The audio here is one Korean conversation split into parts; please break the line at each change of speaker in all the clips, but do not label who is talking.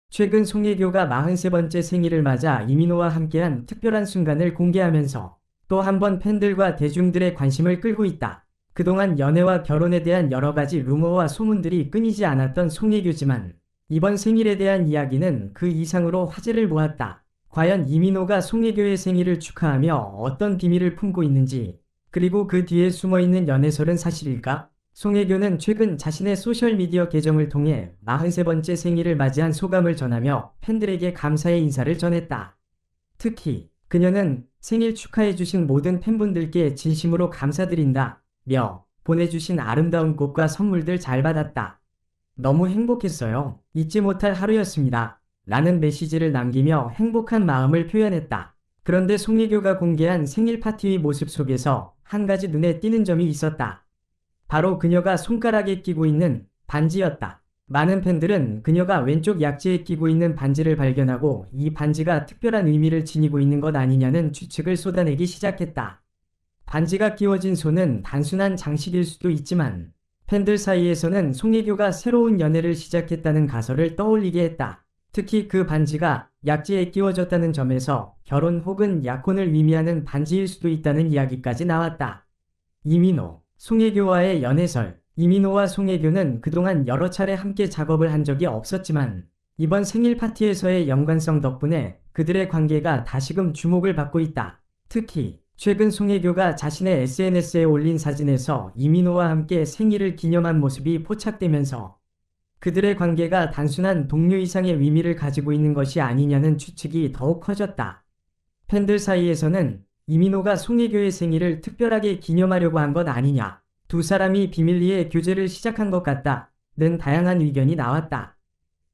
최근 송혜교가 43번째 생일을 맞아 이민호와 함께한 특별한 순간을 공개하면서 또 한 번 팬들과 대중들의 관심을 끌고 있다. 그동안 연애와 결혼에 대한 여러 가지 루머와 소문들이 끊이지 않았던 송혜교지만 이번 생일에 대한 이야기는 그 이상으로 화제를 모았다. 과연 이민호가 송혜교의 생일을 축하하며 어떤 비밀을 품고 있는지, 그리고 그 뒤에 숨어있는 연애설은 사실일까? 송혜교는 최근 자신의 소셜미디어 계정을 통해 43번째 생일을 맞이한 소감을 전하며 팬들에게 감사의 인사를 전했다. 특히 그녀는 생일 축하해주신 모든 팬분들께 진심으로 감사드린다 며 보내주신 아름다운 꽃과 선물들 잘 받았다. 너무 행복했어요. 잊지 못할 하루였습니다. 라는 메시지를 남기며 행복한 마음을 표현했다. 그런데 송혜교가 공개한 생일 파티의 모습 속에서 한 가지 눈에 띄는 점이 있었다. 바로 그녀가 손가락에 끼고 있는 반지였다. 많은 팬들은 그녀가 왼쪽 약지에 끼고 있는 반지를 발견하고 이 반지가 특별한 의미를 지니고 있는 것 아니냐는 추측을 쏟아내기 시작했다. 반지가 끼워진 손은 단순한 장식일 수도 있지만 팬들 사이에서는 송혜교가 새로운 연애를 시작했다는 가설을 떠올리게 했다. 특히 그 반지가 약지에 끼워졌다는 점에서 결혼 혹은 약혼을 의미하는 반지일 수도 있다는 이야기까지 나왔다. 이민호, 송혜교와의 연애설. 이민호와 송혜교는 그동안 여러 차례 함께 작업을 한 적이 없었지만 이번 생일 파티에서의 연관성 덕분에 그들의 관계가 다시금 주목을 받고 있다. 특히 최근 송혜교가 자신의 SNS에 올린 사진에서 이민호와 함께 생일을 기념한 모습이 포착되면서 그들의 관계가 단순한 동료 이상의 의미를 가지고 있는 것이 아니냐는 추측이 더욱 커졌다. 팬들 사이에서는 이민호가 송혜교의 생일을 특별하게 기념하려고 한 것 아니냐, 두 사람이 비밀리에 교제를 시작한 것 같다는 다양한 의견이 나왔다.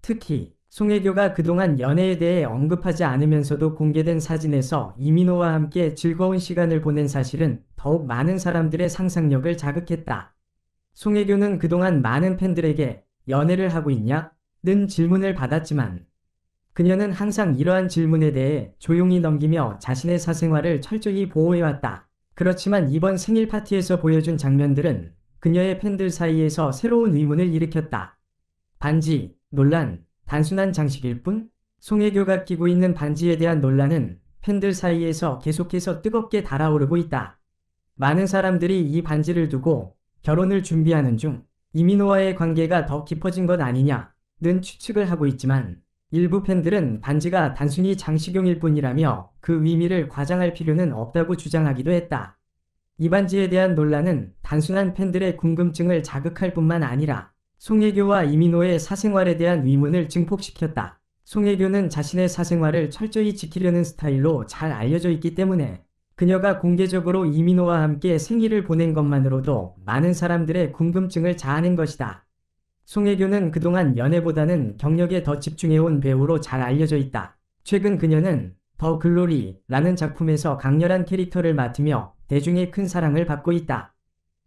특히 송혜교가 그동안 연애에 대해 언급하지 않으면서도 공개된 사진에서 이민호와 함께 즐거운 시간을 보낸 사실은 더욱 많은 사람들의 상상력을 자극했다. 송혜교는 그동안 많은 팬들에게 연애를 하고 있냐? 는 질문을 받았지만 그녀는 항상 이러한 질문에 대해 조용히 넘기며 자신의 사생활을 철저히 보호해왔다. 그렇지만 이번 생일 파티에서 보여준 장면들은 그녀의 팬들 사이에서 새로운 의문을 일으켰다. 반지, 논란, 단순한 장식일 뿐? 송혜교가 끼고 있는 반지에 대한 논란은 팬들 사이에서 계속해서 뜨겁게 달아오르고 있다. 많은 사람들이 이 반지를 두고 결혼을 준비하는 중 이민호와의 관계가 더 깊어진 것 아니냐는 추측을 하고 있지만 일부 팬들은 반지가 단순히 장식용일 뿐이라며 그 의미를 과장할 필요는 없다고 주장하기도 했다. 이 반지에 대한 논란은 단순한 팬들의 궁금증을 자극할 뿐만 아니라 송혜교와 이민호의 사생활에 대한 의문을 증폭시켰다. 송혜교는 자신의 사생활을 철저히 지키려는 스타일로 잘 알려져 있기 때문에 그녀가 공개적으로 이민호와 함께 생일을 보낸 것만으로도 많은 사람들의 궁금증을 자아낸 것이다. 송혜교는 그동안 연애보다는 경력에 더 집중해온 배우로 잘 알려져 있다. 최근 그녀는 더 글로리라는 작품에서 강렬한 캐릭터를 맡으며 대중의 큰 사랑을 받고 있다.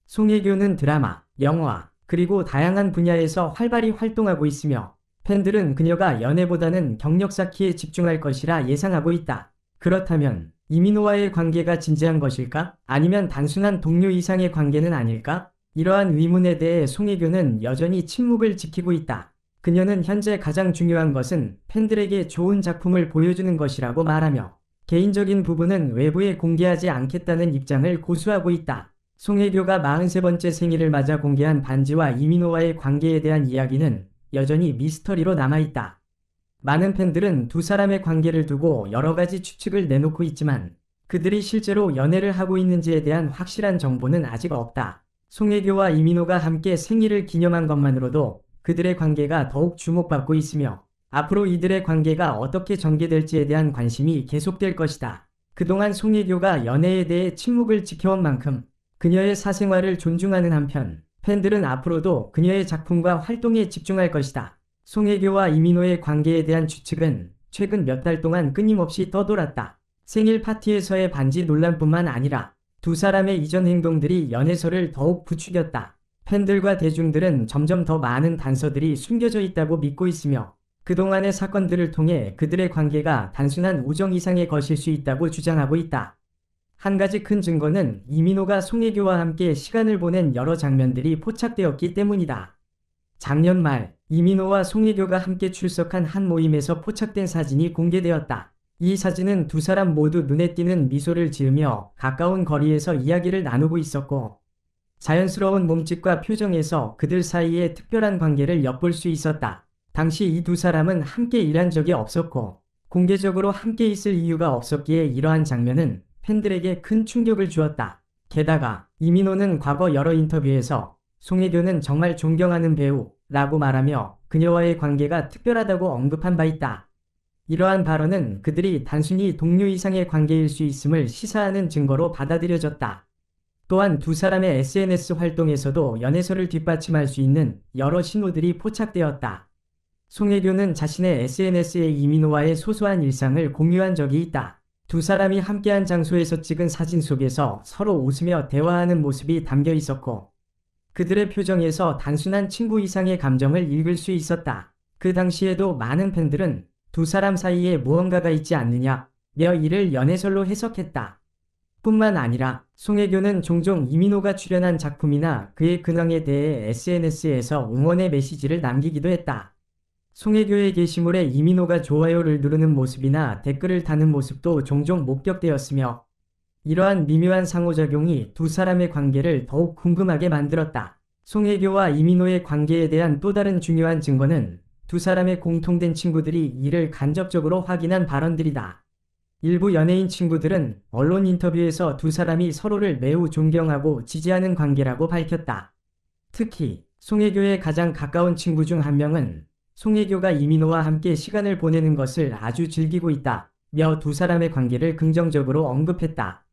송혜교는 드라마, 영화, 그리고 다양한 분야에서 활발히 활동하고 있으며 팬들은 그녀가 연애보다는 경력 쌓기에 집중할 것이라 예상하고 있다. 그렇다면 이민호와의 관계가 진지한 것일까? 아니면 단순한 동료 이상의 관계는 아닐까? 이러한 의문에 대해 송혜교는 여전히 침묵을 지키고 있다. 그녀는 현재 가장 중요한 것은 팬들에게 좋은 작품을 보여주는 것이라고 말하며 개인적인 부분은 외부에 공개하지 않겠다는 입장을 고수하고 있다. 송혜교가 43번째 생일을 맞아 공개한 반지와 이민호와의 관계에 대한 이야기는 여전히 미스터리로 남아있다. 많은 팬들은 두 사람의 관계를 두고 여러 가지 추측을 내놓고 있지만 그들이 실제로 연애를 하고 있는지에 대한 확실한 정보는 아직 없다. 송혜교와 이민호가 함께 생일을 기념한 것만으로도 그들의 관계가 더욱 주목받고 있으며 앞으로 이들의 관계가 어떻게 전개될지에 대한 관심이 계속될 것이다. 그동안 송혜교가 연애에 대해 침묵을 지켜온 만큼 그녀의 사생활을 존중하는 한편 팬들은 앞으로도 그녀의 작품과 활동에 집중할 것이다. 송혜교와 이민호의 관계에 대한 추측은 최근 몇 달 동안 끊임없이 떠돌았다. 생일 파티에서의 반지 논란뿐만 아니라 두 사람의 이전 행동들이 연애설을 더욱 부추겼다. 팬들과 대중들은 점점 더 많은 단서들이 숨겨져 있다고 믿고 있으며 그동안의 사건들을 통해 그들의 관계가 단순한 우정 이상의 것일 수 있다고 주장하고 있다. 한 가지 큰 증거는 이민호가 송혜교와 함께 시간을 보낸 여러 장면들이 포착되었기 때문이다. 작년 말 이민호와 송혜교가 함께 출석한 한 모임에서 포착된 사진이 공개되었다. 이 사진은 두 사람 모두 눈에 띄는 미소를 지으며 가까운 거리에서 이야기를 나누고 있었고, 자연스러운 몸짓과 표정에서 그들 사이의 특별한 관계를 엿볼 수 있었다. 당시 이 두 사람은 함께 일한 적이 없었고, 공개적으로 함께 있을 이유가 없었기에 이러한 장면은 팬들에게 큰 충격을 주었다. 게다가 이민호는 과거 여러 인터뷰에서 송혜교는 정말 존경하는 배우라고 말하며 그녀와의 관계가 특별하다고 언급한 바 있다. 이러한 발언은 그들이 단순히 동료 이상의 관계일 수 있음을 시사하는 증거로 받아들여졌다. 또한 두 사람의 SNS 활동에서도 연애설을 뒷받침할 수 있는 여러 신호들이 포착되었다. 송혜교는 자신의 SNS에 이민호와의 소소한 일상을 공유한 적이 있다. 두 사람이 함께한 장소에서 찍은 사진 속에서 서로 웃으며 대화하는 모습이 담겨 있었고, 그들의 표정에서 단순한 친구 이상의 감정을 읽을 수 있었다. 그 당시에도 많은 팬들은 두 사람 사이에 무언가가 있지 않느냐며 이를 연애설로 해석했다. 뿐만 아니라 송혜교는 종종 이민호가 출연한 작품이나 그의 근황에 대해 SNS에서 응원의 메시지를 남기기도 했다. 송혜교의 게시물에 이민호가 좋아요를 누르는 모습이나 댓글을 다는 모습도 종종 목격되었으며, 이러한 미묘한 상호작용이 두 사람의 관계를 더욱 궁금하게 만들었다. 송혜교와 이민호의 관계에 대한 또 다른 중요한 증거는 두 사람의 공통된 친구들이 이를 간접적으로 확인한 발언들이다. 일부 연예인 친구들은 언론 인터뷰에서 두 사람이 서로를 매우 존경하고 지지하는 관계라고 밝혔다. 특히 송혜교의 가장 가까운 친구 중 한 명은 송혜교가 이민호와 함께 시간을 보내는 것을 아주 즐기고 있다며 두 사람의 관계를 긍정적으로 언급했다.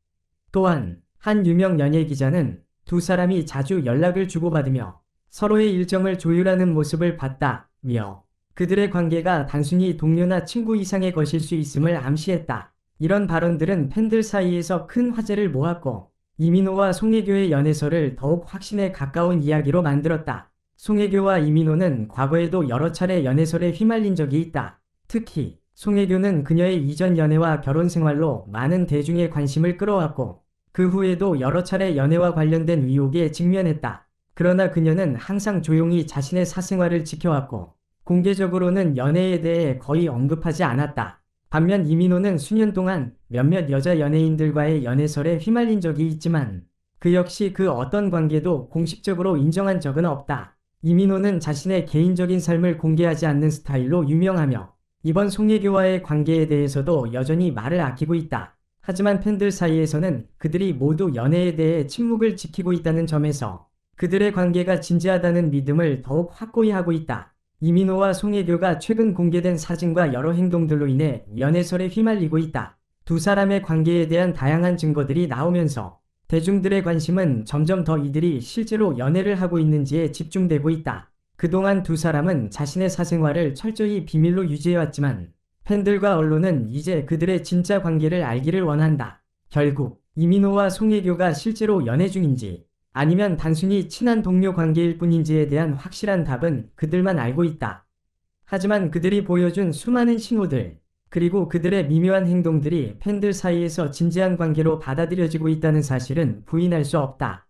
또한 한 유명 연예 기자는 두 사람이 자주 연락을 주고받으며 서로의 일정을 조율하는 모습을 봤다며 그들의 관계가 단순히 동료나 친구 이상의 것일 수 있음을 암시했다. 이런 발언들은 팬들 사이에서 큰 화제를 모았고, 이민호와 송혜교의 연애설을 더욱 확신에 가까운 이야기로 만들었다. 송혜교와 이민호는 과거에도 여러 차례 연애설에 휘말린 적이 있다. 특히 송혜교는 그녀의 이전 연애와 결혼 생활로 많은 대중의 관심을 끌어왔고, 그 후에도 여러 차례 연애와 관련된 의혹에 직면했다. 그러나 그녀는 항상 조용히 자신의 사생활을 지켜왔고, 공개적으로는 연애에 대해 거의 언급하지 않았다. 반면 이민호는 수년 동안 몇몇 여자 연예인들과의 연애설에 휘말린 적이 있지만, 그 역시 그 어떤 관계도 공식적으로 인정한 적은 없다. 이민호는 자신의 개인적인 삶을 공개하지 않는 스타일로 유명하며, 이번 송혜교와의 관계에 대해서도 여전히 말을 아끼고 있다. 하지만 팬들 사이에서는 그들이 모두 연애에 대해 침묵을 지키고 있다는 점에서 그들의 관계가 진지하다는 믿음을 더욱 확고히 하고 있다. 이민호와 송혜교가 최근 공개된 사진과 여러 행동들로 인해 연애설에 휘말리고 있다. 두 사람의 관계에 대한 다양한 증거들이 나오면서 대중들의 관심은 점점 더 이들이 실제로 연애를 하고 있는지에 집중되고 있다. 그동안 두 사람은 자신의 사생활을 철저히 비밀로 유지해왔지만, 팬들과 언론은 이제 그들의 진짜 관계를 알기를 원한다. 결국 이민호와 송혜교가 실제로 연애 중인지 아니면 단순히 친한 동료 관계일 뿐인지에 대한 확실한 답은 그들만 알고 있다. 하지만 그들이 보여준 수많은 신호들, 그리고 그들의 미묘한 행동들이 팬들 사이에서 진지한 관계로 받아들여지고 있다는 사실은 부인할 수 없다.